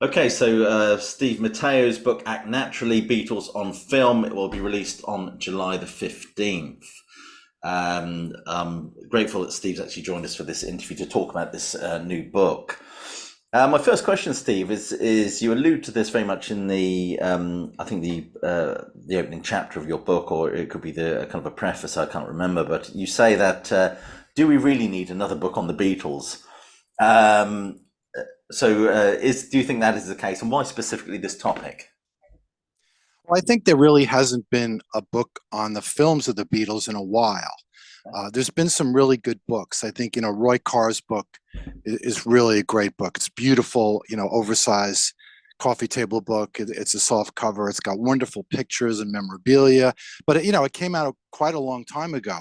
Okay, so Steve Matteo's book Act Naturally, Beatles on Film, it will be released on July the 15th. I'm grateful that Steve's actually joined us for this interview to talk about this new book. My first question, Steve, is you allude to this very much in I think the opening chapter of your book, or it could be the kind of a preface. I can't remember, but you say that do we really need another book on the Beatles? Um, is do you think that is the case, and why specifically this topic? Well, I think there really hasn't been a book on the films of the Beatles in a while. There's been some really good books. I think, Roy Carr's book is really a great book. It's beautiful, oversized coffee table book. It's a soft cover. It's got wonderful pictures and memorabilia, but it came out quite a long time ago.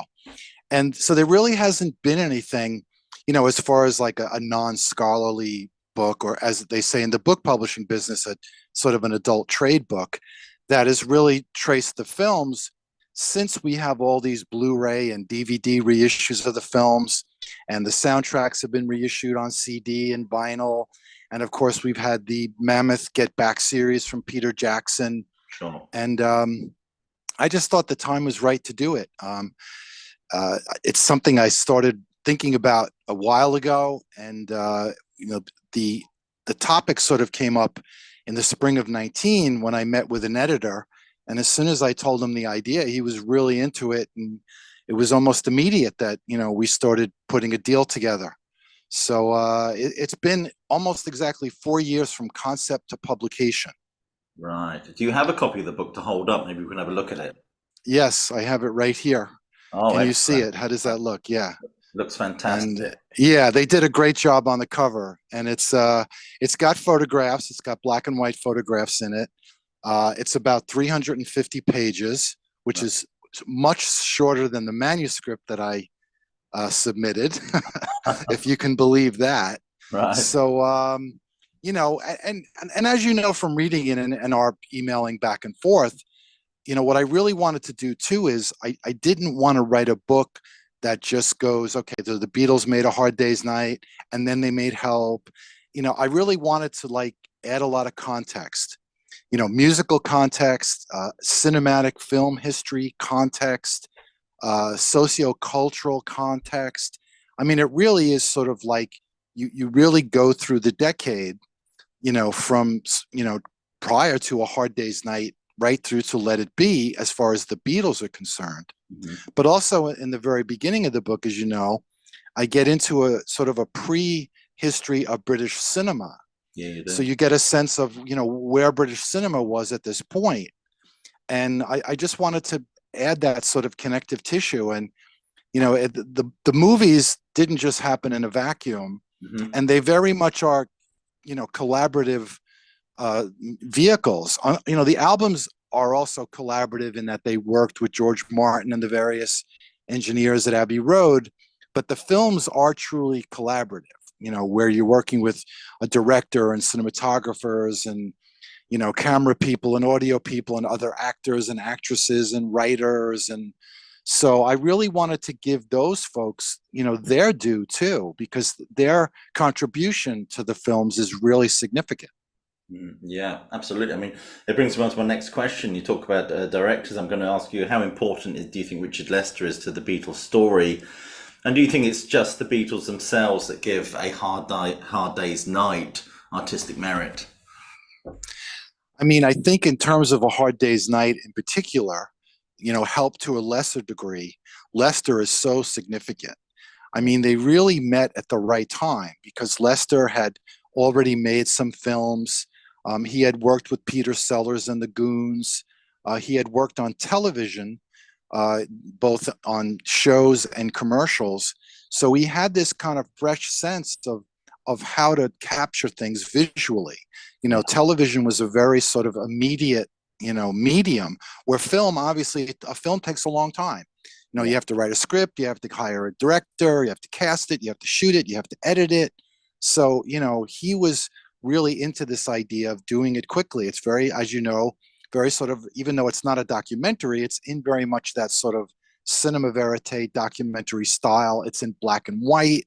And so there really hasn't been anything, as far as like a non-scholarly book, or as they say in the book publishing business, a sort of an adult trade book that has really traced the films, since we have all these Blu-ray and DVD reissues of the films, and the soundtracks have been reissued on CD and vinyl. And of course, we've had the Mammoth Get Back series from Peter Jackson. Sure. And I just thought the time was right to do it. It's something I started thinking about a while ago, and the the topic sort of came up in the spring of 19 when I met with an editor. And as soon as I told him the idea, he was really into it, and it was almost immediate that we started putting a deal together. So it's been almost exactly 4 years from concept to publication. Right. Do you have a copy of the book to hold up? Maybe we can have a look at it. Yes, I have it right here. Oh, Can you see excellent. it? How does that look? Yeah. Looks And fantastic. yeah, they did a great job on the cover, and it's got photographs. It's got black and white photographs in it. It's about 350 pages, which Right. is much shorter than the manuscript that I submitted, if you can believe that. Right. So, and as you know from reading it and our emailing back and forth, what I really wanted to do too is I didn't want to write a book that just goes, okay, the Beatles made A Hard Day's Night and then they made Help. I really wanted to like add a lot of context, musical context, cinematic film history context, socio-cultural context. I mean, it really is sort of like you really go through the decade, from prior to A Hard Day's Night right through to Let It Be, as far as the Beatles are concerned. Mhm. But also in the very beginning of the book, as you know, I get into a sort of a pre-history of British cinema. Yeah, you So do. you get a sense of, where British cinema was at this point. And I just wanted to add that sort of connective tissue. And, the movies didn't just happen in a vacuum, Hmm. and they very much are, collaborative vehicles. The albums are also collaborative in that they worked with George Martin and the various engineers at Abbey Road, but the films are truly collaborative. Where you're working with a director and cinematographers and camera people and audio people and other actors and actresses and writers. And so I really wanted to give those folks, their due too, because their contribution to the films is really significant. Yeah, absolutely. I mean, it brings me on to my next question. You talk about directors. I'm going to ask you, how important do you think Richard Lester is to the Beatles story? And do you think it's just the Beatles themselves that give Hard Day's Night artistic merit? I mean, I think in terms of A Hard Day's Night in particular, Help to a lesser degree, Lester is so significant. I Yeah. mean, they really met at the right time because Lester had already made some films. He had worked with Peter Sellers and the Goons. He had worked on television, both on shows and commercials. So he had this kind of fresh sense of how to capture things visually. Yeah. Television was a very sort of immediate, medium, where film, obviously, a film takes a long time. You Yeah. have to write a script, you have to hire a director, you have to cast it, you have to shoot it, you have to edit it. So, he was really into this idea of doing it quickly. It's very, as you know, very sort of, even though it's not a documentary, it's in very much that sort of cinema verite documentary style. It's in black and white.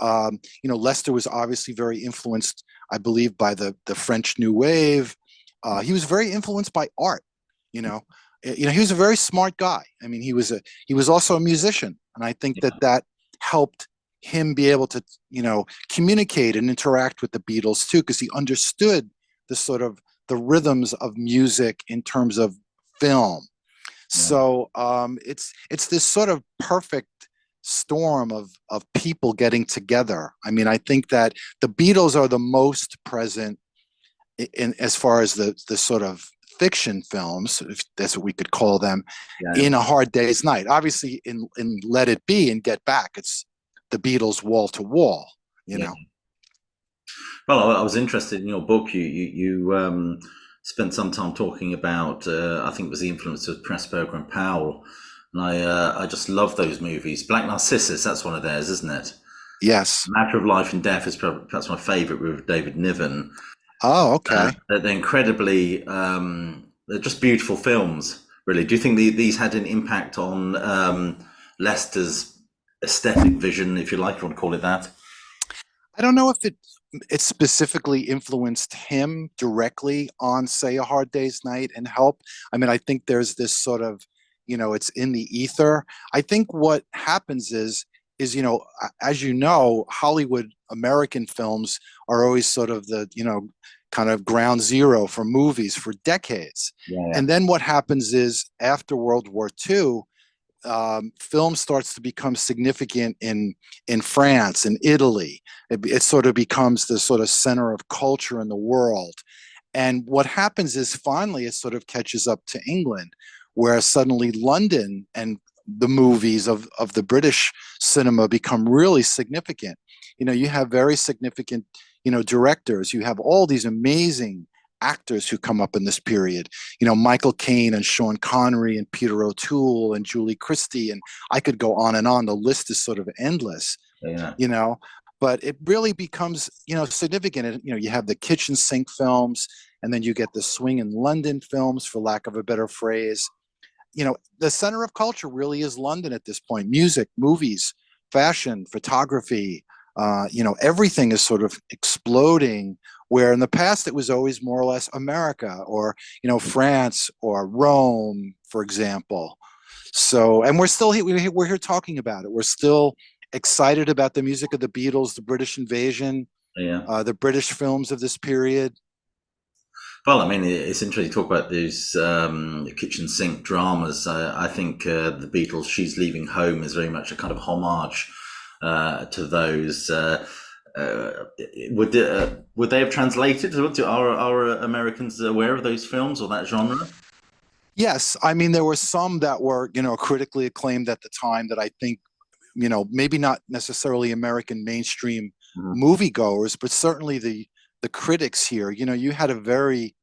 Lester was obviously very influenced, I believe, by the French New Wave. He was very influenced by art. You know, he was a very smart guy. I mean, he was also a musician, and I think Yeah. that helped him be able to communicate and interact with the Beatles too, because he understood the sort of the rhythms of music in terms of film. Yeah. So it's this sort of perfect storm of people getting together. I mean, I think that the Beatles are the most present in as far as the sort of fiction films, if that's what we could call them, Yeah. in A Hard Day's Night. Obviously, in Let It Be and Get Back, it's the Beatles wall to wall. You Yeah. know. Well, I was interested in your book. You spent some time talking about, I think it was the influence of Pressburger and Powell, and I just love those movies. Black Narcissus, that's one of theirs, isn't it? Yes. Matter of Life and Death is perhaps my favourite with David Niven. Oh, okay. They're incredibly, they're just beautiful films. Really, do you think these had an impact on Lester's aesthetic vision, if you like, you want to call it that? I don't know if it specifically influenced him directly on, say, A Hard Day's Night and Help. I mean, I think there's this sort of, it's in the ether. I think what happens is as you know, Hollywood American films are always sort of the kind of ground zero for movies for decades. Yeah, And then what happens is after World War II, film starts to become significant in France and Italy. It sort of becomes the sort of center of culture in the world. And what happens is finally it sort of catches up to England, where suddenly London and the movies of the British cinema become really significant. You have very significant, directors. You have all these amazing actors who come up in this period. Michael Caine and Sean Connery and Peter O'Toole and Julie Christie, and I could go on and on. The list is sort of endless. yeah, You know, but it really becomes significant. And, you have the kitchen sink films, and then you get the swing in London films, for lack of a better phrase. The center of culture really is London at this point. Music, movies, fashion, photography, everything is sort of exploding, where in the past it was always more or less America or, France or Rome, for example. So, and we're still here, we're here talking about it. We're still excited about the music of the Beatles, the British invasion, yeah. the British films of this period. Well, I mean, it's interesting to talk about these kitchen sink dramas. I think the Beatles' "She's Leaving Home" is very much a kind of homage to those. Uh, would they have translated? Are Americans aware of those films or that genre? Yes, I mean there were some that were, critically acclaimed at the time that I think, maybe not necessarily American mainstream Mhm. moviegoers, but certainly the critics here. You had a very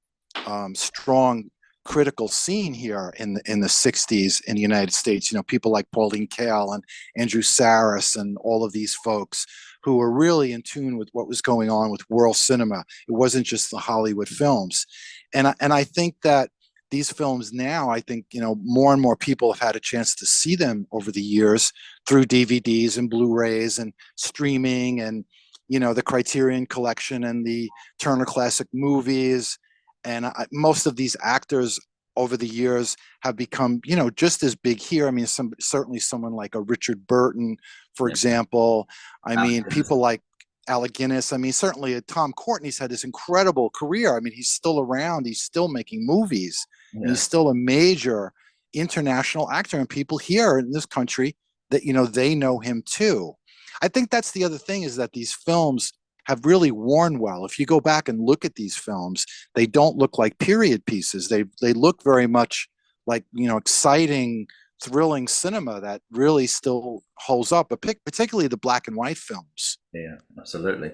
strong critical scene here in the 60s in the United States. People like Pauline Kael and Andrew Sarris and all of these folks who were really in tune with what was going on with world cinema. It wasn't just the Hollywood films. And I think that these films now, I think, more and more people have had a chance to see them over the years through DVDs and Blu-rays and streaming and, the Criterion Collection and the Turner Classic Movies. And most of these actors over the years have become, just as big here. I mean, certainly someone like a Richard Burton, for Yeah. example. I mean, Actors. people like Alec Guinness. I mean, certainly Tom Courtney's had this incredible career. I mean, he's still around. He's still making movies, and he's Yeah. still a major international actor. And people here in this country that they know him too. I think that's the other thing, is that these films have really worn well. If you go back and look at these films, they don't look like period pieces. They look very much like exciting, thrilling cinema that really still holds up, but particularly the black and white films. Yeah, absolutely.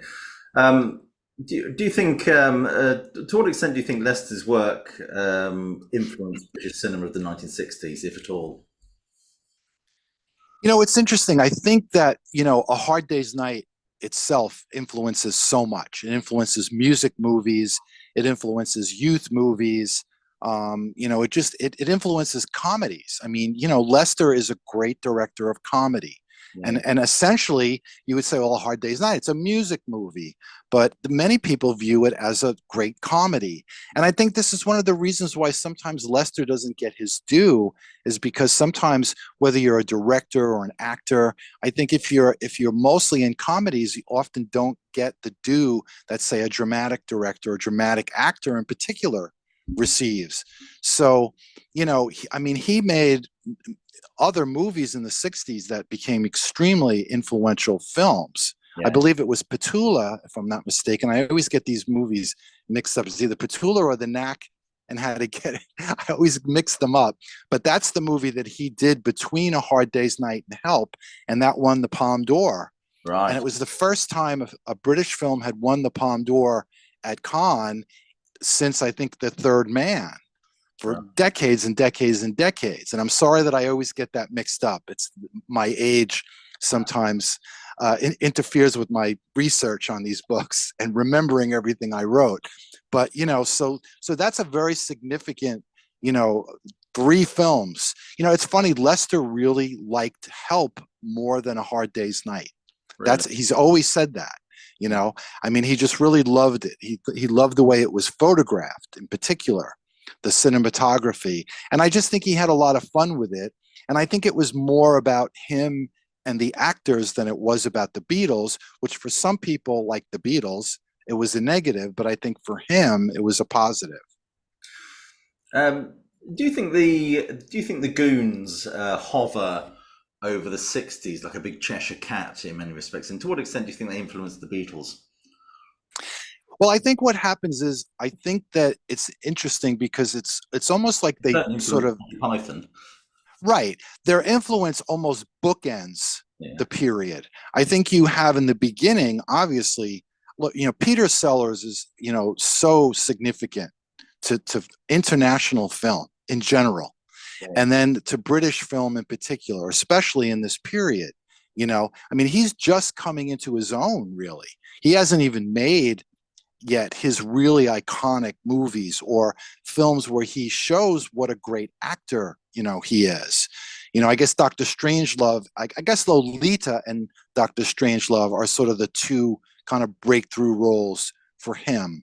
Um, do you think, to what extent do you think Lester's work influenced British cinema of the 1960s, if at all? It's interesting. I think that, A Hard Day's Night itself influences so much. It influences music movies, it influences youth movies. It influences comedies. I mean, Lester is a great director of comedy. Yeah. And essentially you would say, well, A Hard Day's Night, it's a music movie, but many people view it as a great comedy. And I think this is one of the reasons why sometimes Lester doesn't get his due, is because sometimes, whether you're a director or an actor, I think if you're mostly in comedies, you often don't get the due that, say, a dramatic director or dramatic actor in particular receives. So, I mean, he made other movies in the 60s that became extremely influential films. I Yeah. believe it was Petula, if I'm not mistaken. I always get these movies mixed up. It's either Petula or The Knack and How to Get It. I always mix them up. But that's the movie that he did between A Hard Day's Night and Help, and that won the Palme d'Or. And Right. it was the first time a British film had won the Palme d'Or at Cannes since, I think, The Third Man, for Right. decades and decades and decades. And I'm sorry that I always get that mixed up. It's my age sometimes interferes with my research on these books and remembering everything I wrote. But so that's a very significant, you know, three films. It's funny. Lester really liked Help more than A Hard Day's Night. Really. He's always said that. I mean, he just really loved it. He loved the way it was photographed, in particular, the cinematography. And I just think he had a lot of fun with it. And I think it was more about him and the actors than it was about the Beatles, which for some people, like the Beatles, it was a negative, but I think for him, it was a positive. Um, do you think the Goons hover over the '60s like a big Cheshire cat in many respects? And to what extent do you think they influenced the Beatles? Well, I think what happens is I think that it's interesting because it's almost like they Certainly sort influenced of Monty Python. right. Their influence almost bookends Yeah. the period. I think you have in the beginning, obviously, look, Peter Sellers is, so significant to international film in general, Yeah. and then to British film in particular, especially in this period. I mean, he's just coming into his own, really. He hasn't even made yet his really iconic movies or films where he shows what a great actor he is. I guess Dr. Strangelove, I guess Lolita and Dr. Strangelove are sort of the two kind of breakthrough roles for him.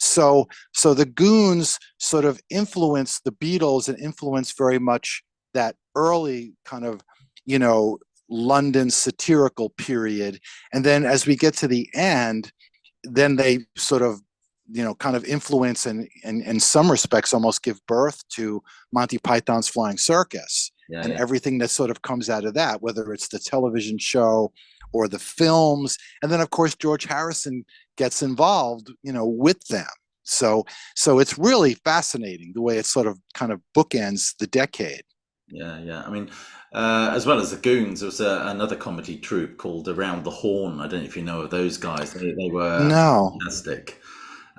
So the Goons sort of influenced the Beatles and influenced very much that early kind of you know London satirical period. And then as we get to the end, then they sort of kind of influence and in some respects almost give birth to Monty Python's Flying Circus Yeah. and Yeah. everything that sort of comes out of that, whether it's the television show or the films. And then of course George Harrison gets involved with them. So it's really fascinating the way it sort of kind of bookends the decade. Yeah, yeah. I mean, as well as the Goons, there was another comedy troupe called Around the Horn. I don't know if you know of those guys. They were No, fantastic.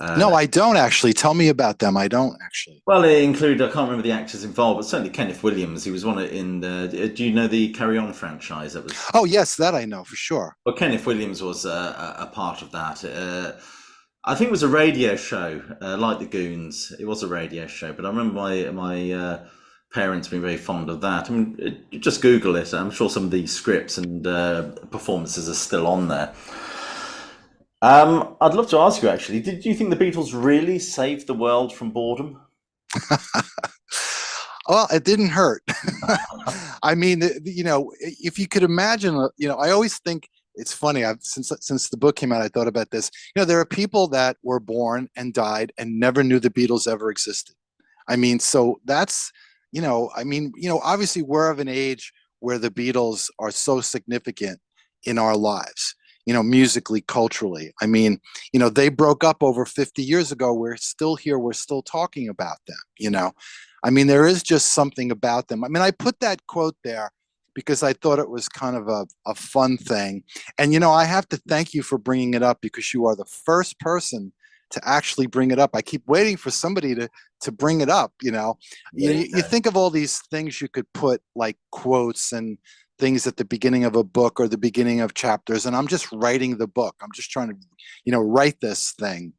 Uh, no, I don't actually. Tell me about them. I don't actually. well, they include, I can't remember the actors involved, but certainly Kenneth Williams. He was one in the. Do you know the Carry On franchise? That was. Oh yes, that I know for sure. Well, Kenneth Williams was a part of that. I think it was a radio show, like the Goons. It was a radio show, but I remember my parents being very fond of that. I mean, you just Google it. I'm sure some of the scripts and performances are still on there. I'd love to ask you actually, did you think the Beatles really saved the world from boredom? Well, it didn't hurt. I mean, if you could imagine, I always think it's funny. Since the book came out, I thought about this. There are people that were born and died and never knew the Beatles ever existed. I mean, so that's, obviously we're of an age where the Beatles are so significant in our lives, musically, culturally. I mean, they broke up over 50 years ago. We're still here. We're still talking about them. I mean, there is just something about them. I mean, I put that quote there because I thought it was kind of a fun thing. And, I have to thank you for bringing it up because you are the first person to actually bring it up. I keep waiting for somebody to bring it up. You think of all these things you could put like quotes and things at the beginning of a book or the beginning of chapters. And I'm just writing the book. I'm just trying to, write this thing.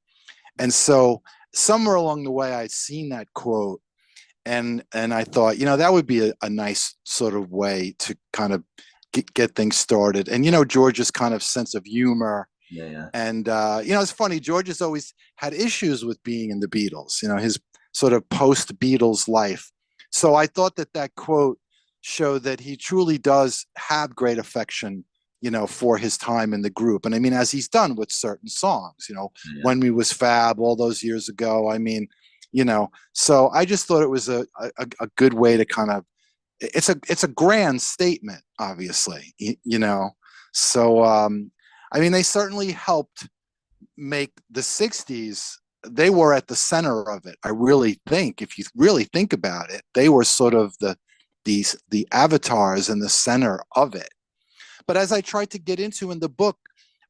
And so somewhere along the way, I'd seen that quote and I thought, that would be a nice sort of way to kind of get things started. And George's kind of sense of humor. Yeah, yeah. And it's funny. George has always had issues with being in the Beatles. His sort of post Beatles life. So I thought that quote showed that he truly does have great affection, for his time in the group. And I mean, as he's done with certain songs, Yeah. When We Was Fab all those years ago. I mean, so I just thought it was a good way to kind of, it's a grand statement, obviously, So I mean, they certainly helped make the 60s. They were at the center of it. I really think, if you really think about it, they were sort of the avatars in the center of it. But as I tried to get into in the book,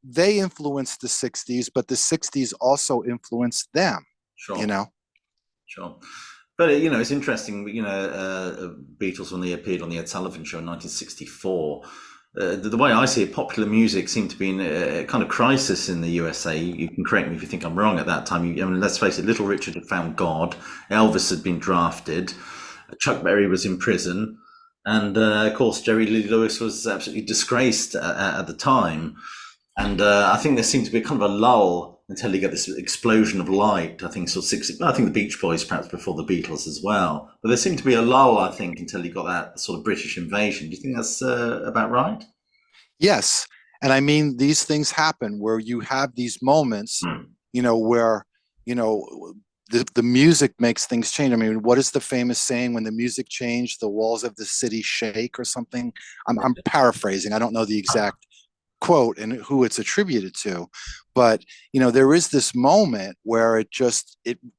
they influenced the 60s, but the 60s also influenced them, you Sure, know? sure. But it's interesting. Beatles, when they appeared on the Ed Sullivan Show in 1964. The way I see it, popular music seemed to be in a kind of crisis in the USA. You can correct me if you think I'm wrong at that time. I mean, let's face it, Little Richard had found God, Elvis had been drafted, Chuck Berry was in prison, and of course, Jerry Lee Lewis was absolutely disgraced at the time. And I think there seemed to be kind of a lull until you get this explosion of light. I think sort of 60. I think the Beach Boys perhaps before the Beatles as well. But there seemed to be a lull, I think, until you got that sort of British invasion. Do you think that's about right? Yes. And I mean, these things happen where you have these moments, where, you know, the music makes things change. I mean, what is the famous saying, when the music changed, the walls of the city shake or something? I'm paraphrasing. I don't know the exact quote and who it's attributed to, but there is this moment where it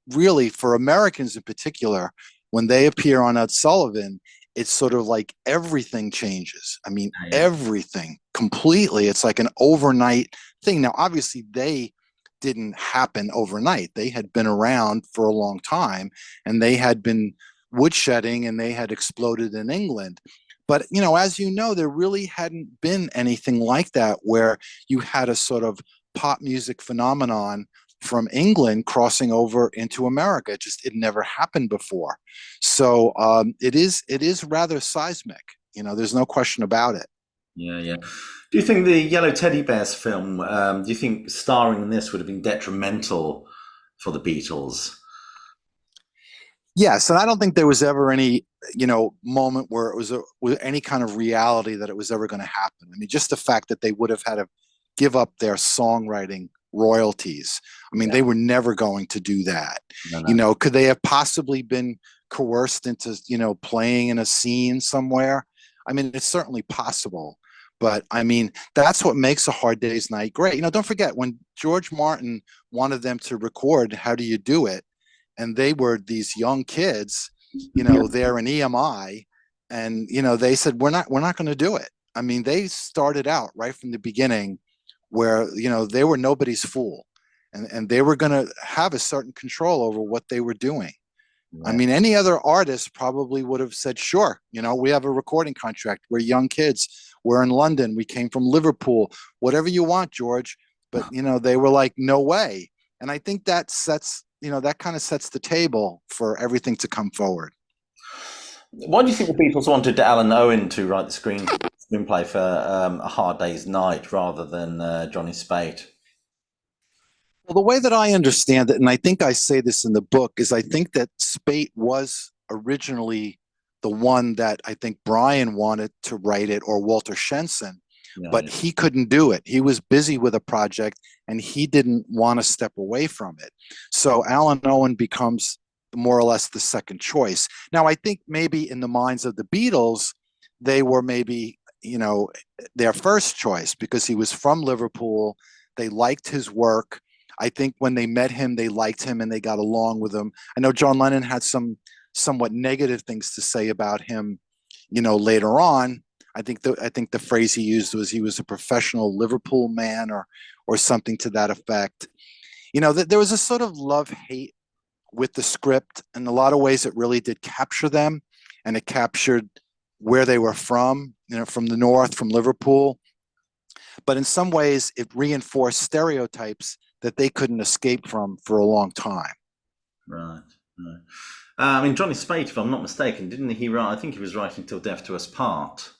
really, for Americans in particular, when they appear on Ed Sullivan, it's sort of like everything changes. I mean, Yeah, everything completely. It's like an overnight thing. Now obviously they didn't happen overnight. They had been around for a long time, and they had been woodshedding, and they had exploded in England. But as there really hadn't been anything like that, where you had a sort of pop music phenomenon from England crossing over into America. It never happened before. So it is rather seismic. There's no question about it. yeah, yeah. Do you think the Yellow Teddy Bears film? Do you think starring in this would have been detrimental for the Beatles? Yes, and I don't think there was ever any moment where it was with any kind of reality that it was ever going to happen. I mean, just the fact that they would have had to give up their songwriting royalties. I mean, Yeah, they were never going to do that. no, no. Could they have possibly been coerced into playing in a scene somewhere? I mean, it's certainly possible. But I mean, that's what makes A Hard Day's Night great. Don't forget, when George Martin wanted them to record How Do You Do It, and they were these young kids, there in EMI, and they said, we're not going to do it. I mean, they started out right from the beginning where they were nobody's fool, and they were going to have a certain control over what they were doing. I Yeah. mean, any other artist probably would have said, sure, we have a recording contract, we're young kids, we're in London, we came from Liverpool, whatever you want, George. But they were like, no way. And I think that kind of sets the table for everything to come forward. Why do you think the Beatles wanted Alan Owen to write the screenplay for A Hard Day's Night rather than Johnny Spate? Well, the way that I understand it, and I think I say this in the book, is I think that Spate was originally the one that I think Brian wanted to write it, or Walter Shenson, Yeah, but yeah, he couldn't do it. He was busy with a project, and he didn't want to step away from it. So Alan Owen becomes more or less the second choice. Now, I think maybe in the minds of the Beatles, they were maybe, their first choice, because he was from Liverpool. They liked his work. I think when they met him, they liked him and they got along with him. I know John Lennon had some somewhat negative things to say about him, later on. I think the phrase he used was, he was a professional Liverpool man, or something to that effect. There was a sort of love hate with the script. In a lot of ways, it really did capture them, and it captured where they were from, from the north, from Liverpool. But in some ways, it reinforced stereotypes that they couldn't escape from for a long time. right, right. I mean, Johnny Spate, if I'm not mistaken, didn't he write? I think he was writing "Till Death Do Us Part."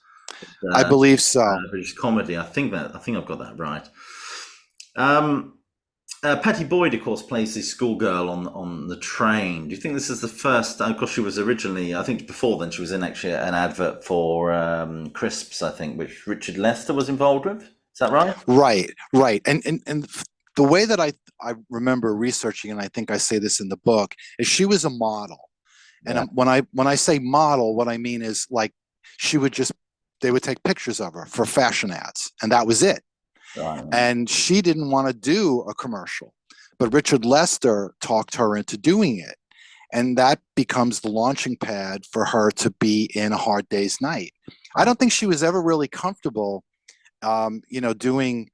I uh, believe so. British comedy. I think I've got that right. Um, Pattie Boyd, of course, plays this schoolgirl on the train. Do you think this is the first? Of course, she was originally. I think before then she was in actually an advert for crisps. I think which Richard Lester was involved with. Is that right? Right, right. And the way that I remember researching, and I think I say this in the book, is she was a model. And Yeah. when I say model, what I mean is like she would just they would take pictures of her for fashion ads, and that was it. Right. And she didn't want to do a commercial, but Richard Lester talked her into doing it, and that becomes the launching pad for her to be in A Hard Day's Night. I Right. don't think she was ever really comfortable, doing,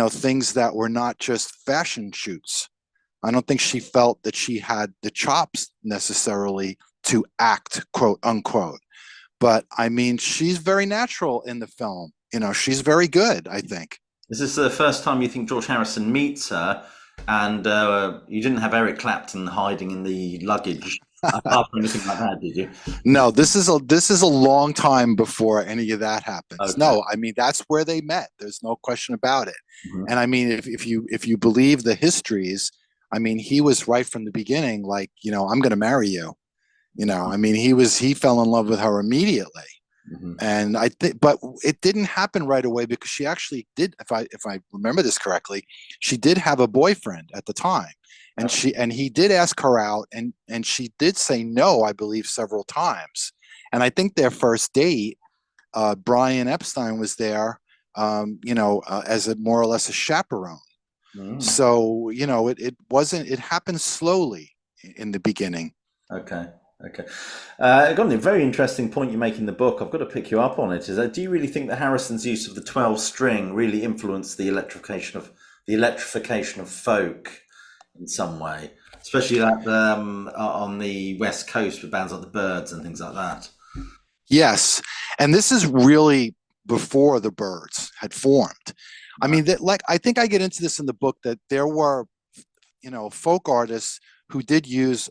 things that were not just fashion shoots. I don't think she felt that she had the chops necessarily to act, quote unquote. But I mean, she's very natural in the film. She's very good, I think. Is this the first time you think George Harrison meets her, and you didn't have Eric Clapton hiding in the luggage, apart from anything like that, did you? No, this is a long time before any of that happens. Okay. No, I mean that's where they met. There's no question about it. Mhm. And I mean, if you believe the histories, I mean, he was right from the beginning, like, I'm going to marry you. I mean, he fell in love with her immediately. Mhm. And I think, but it didn't happen right away because she actually did, if I remember this correctly, she did have a boyfriend at the time, and Okay. he did ask her out, and she did say no, I believe, several times. And I think their first date, Brian Epstein was there, as a more or less a chaperone. Mm. So it wasn't. It happened slowly in the beginning. Okay. Okay. Got a very interesting point you make in the book. I've got to pick you up on it. Is that do you really think that Harrison's use of the 12 string really influenced the electrification of folk in some way, especially like on the West Coast with bands like the Birds and things like that? Yes, and this is really before the Birds had formed. I Right. mean, that like I think I get into this in the book that there were, folk artists who did use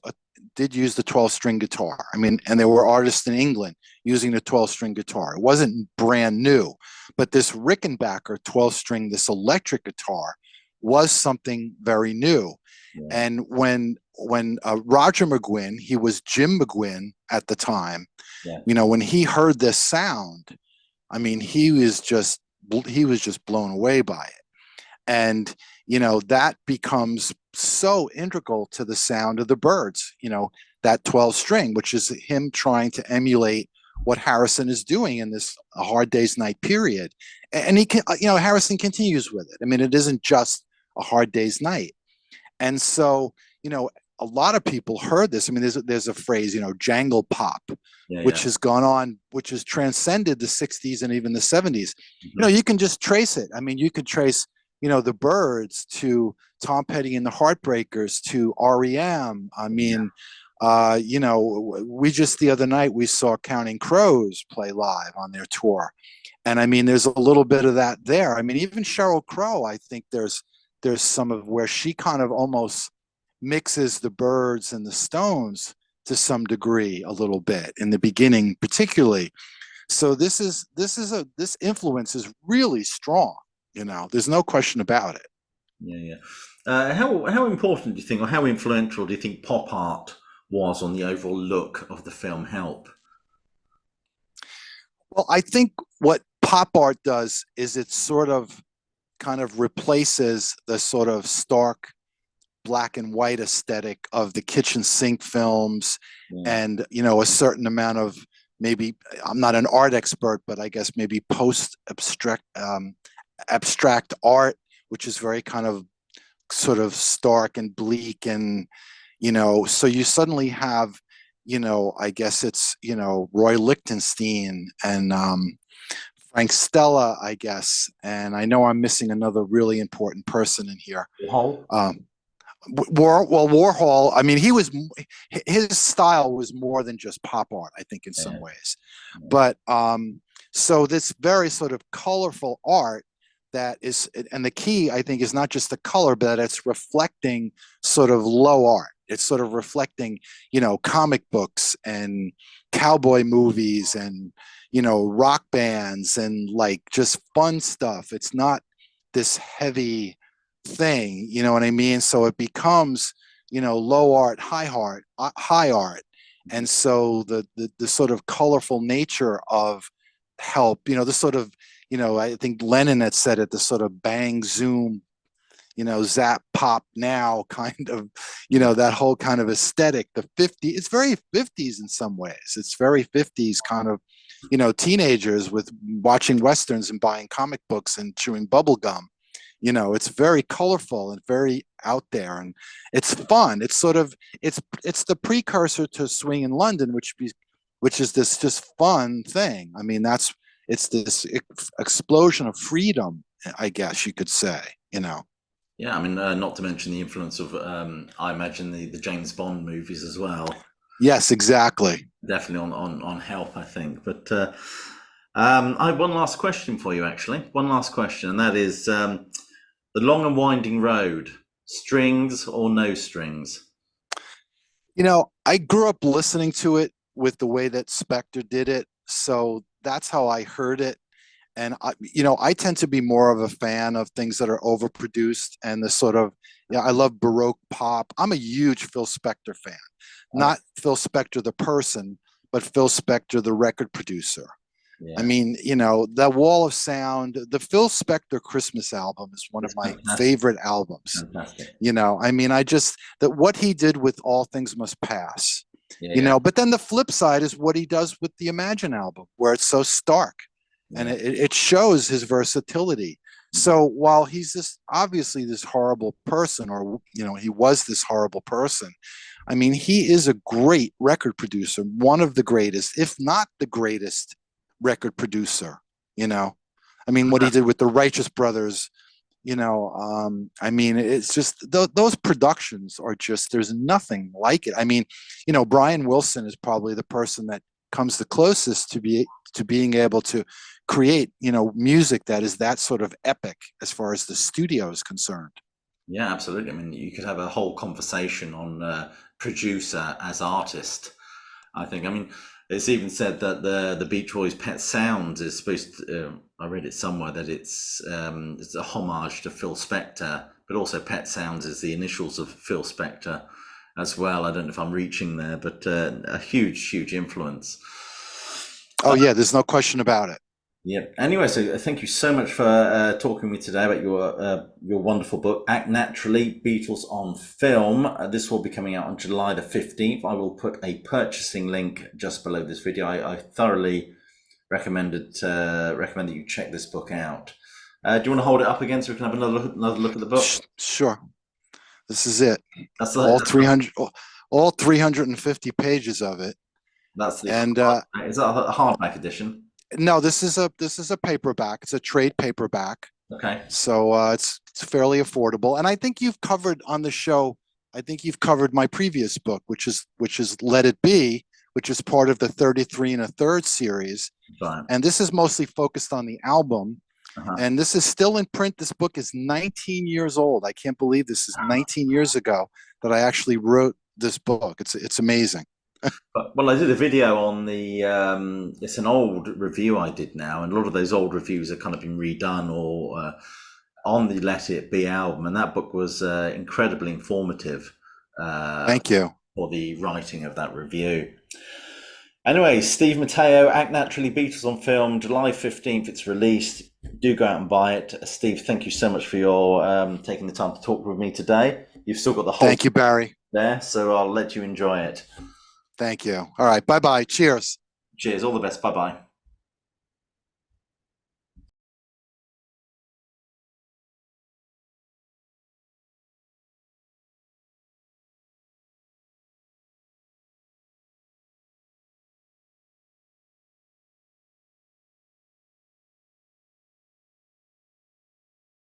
the 12-string guitar. I mean, and there were artists in England using the 12-string guitar. It wasn't brand new, but this Rickenbacker 12-string, this electric guitar, was something very new. Yeah. And when Roger McGuinn, he was Jim McGuinn at the time, Yeah. when he heard this sound, I mean, he was just blown away by it. And that becomes so integral to the sound of the Birds, that 12 string, which is him trying to emulate what Harrison is doing in this A Hard Day's Night period. And he can, Harrison continues with it. I mean, it isn't just A Hard Day's Night. And so, a lot of people heard this. I mean, there's a phrase, jangle pop, Yeah. Yeah. which has gone on, which has transcended the 60s and even the 70s. Mhm. You can just trace it. I mean, you could trace, the Birds to Tom Petty and the Heartbreakers to REM. I Yeah. mean, we just the other night we saw Counting Crows play live on their tour. And I mean, there's a little bit of that there. I mean, even Sheryl Crow, I think there's some of where she kind of almost mixes the Birds and the Stones to some degree a little bit in the beginning, particularly. So this influence is really strong. There's no question about it. Yeah. Yeah. How important do you think, or how influential do you think pop art was on the overall look of the film Help? Well, I think what pop art does is it sort of kind of replaces the sort of stark black and white aesthetic of the kitchen sink films, Yeah. and a certain amount of, maybe, I'm not an art expert, but I guess maybe post abstract art, which is very kind of sort of stark and bleak, and so you suddenly have, I guess it's, Roy Lichtenstein and Frank Stella, I guess. And I know I'm missing another really important person in here. Whole? um, Warhol, I mean, his style was more than just pop art, I think, in some Yeah. ways. Yeah. But so this very sort of colorful art that is, and the key, I think, is not just the color, but that it's reflecting sort of low art. It's sort of reflecting, comic books and cowboy movies and, rock bands and like just fun stuff. It's not this heavy thing, you know what I mean? So it becomes, low art, high art. And so the sort of colorful nature of help, the sort of, I think Lennon had said it, the sort of bang zoom, zap pop now kind of, that whole kind of aesthetic. The 50, it's very 50s in some ways. It's very 50s kind of, teenagers with watching westerns and buying comic books and chewing bubble gum. It's very colorful and very out there, and it's fun. It's sort of it's the precursor to Swing in London, which is this just fun thing. I mean, it's this explosion of freedom, I guess you could say. Yeah, I mean, not to mention the influence of, I imagine the James Bond movies as well. Yes, exactly. Definitely on help, I think. But I have one last question for you, actually. One last question, and that is the long and winding road, strings or no strings? I grew up listening to it with the way that Spector did it, so that's how I heard it. And I tend to be more of a fan of things that are overproduced and the sort of, I love Baroque pop. I'm a huge Phil Spector fan, Oh, not Phil Spector the person, but Phil Spector the record producer. I yeah, mean, that Wall of Sound, the Phil Spector Christmas album is one of it's my fantastic, favorite albums. fantastic. I mean, I just, that what he did with All Things Must Pass, Yeah, yeah, but then the flip side is what he does with the Imagine album, where it's so stark and yeah. it shows his versatility. So while he's this obviously this horrible person, or he was this horrible person, I mean, he is a great record producer, one of the greatest, if not the greatest record producer. You know, I mean, what he did with the Righteous Brothers. I mean, it's just those productions are just there's nothing like it. I mean, Brian Wilson is probably the person that comes the closest to being able to create music that is that sort of epic as far as the studio is concerned. Yeah, absolutely. I mean, you could have a whole conversation on producer as artist. I think. I mean, it's even said that the Beach Boys' Pet Sounds is supposed to. I read it somewhere that it's a homage to Phil Spector, but also Pet Sounds is the initials of Phil Spector as well. I don't know if I'm reaching there, but a huge, huge influence. Oh yeah, there's no question about it. Yeah. Anyway, so thank you so much for talking with me today about your wonderful book, Act Naturally: Beatles on Film. This will be coming out on July the 15th. I will put a purchasing link just below this video. I thoroughly recommend that you check this book out. Do you want to hold it up again so we can have another look at the book? Sure, this is it. That's All the 300, all 350 pages of it, that's the and is that a hardback edition? no, this is a paperback. It's a trade paperback. Okay. So it's fairly affordable. And I think you've covered on the show. I think you've covered my previous book, which is Let It Be, which is part of the 33 and a third series. Fine. And this is mostly focused on the album. Uh-huh. And this is still in print. This book is 19 years old. I can't believe this is 19 years ago that I actually wrote this book. It's amazing. Well, I did a video on the. It's an old review I did now, and a lot of those old reviews have kind of been redone or on the Let It Be album, and that book was incredibly informative Thank you. for the writing of that review. Anyway, Steve Matteo, Act Naturally: Beatles on Film, July 15th. It's released. Do go out and buy it. Steve, thank you so much for your taking the time to talk with me today. You've still got the whole Thank you, Barry. there, so I'll let you enjoy it. Thank you. All right. Bye bye. Cheers. Cheers. All the best. Bye bye.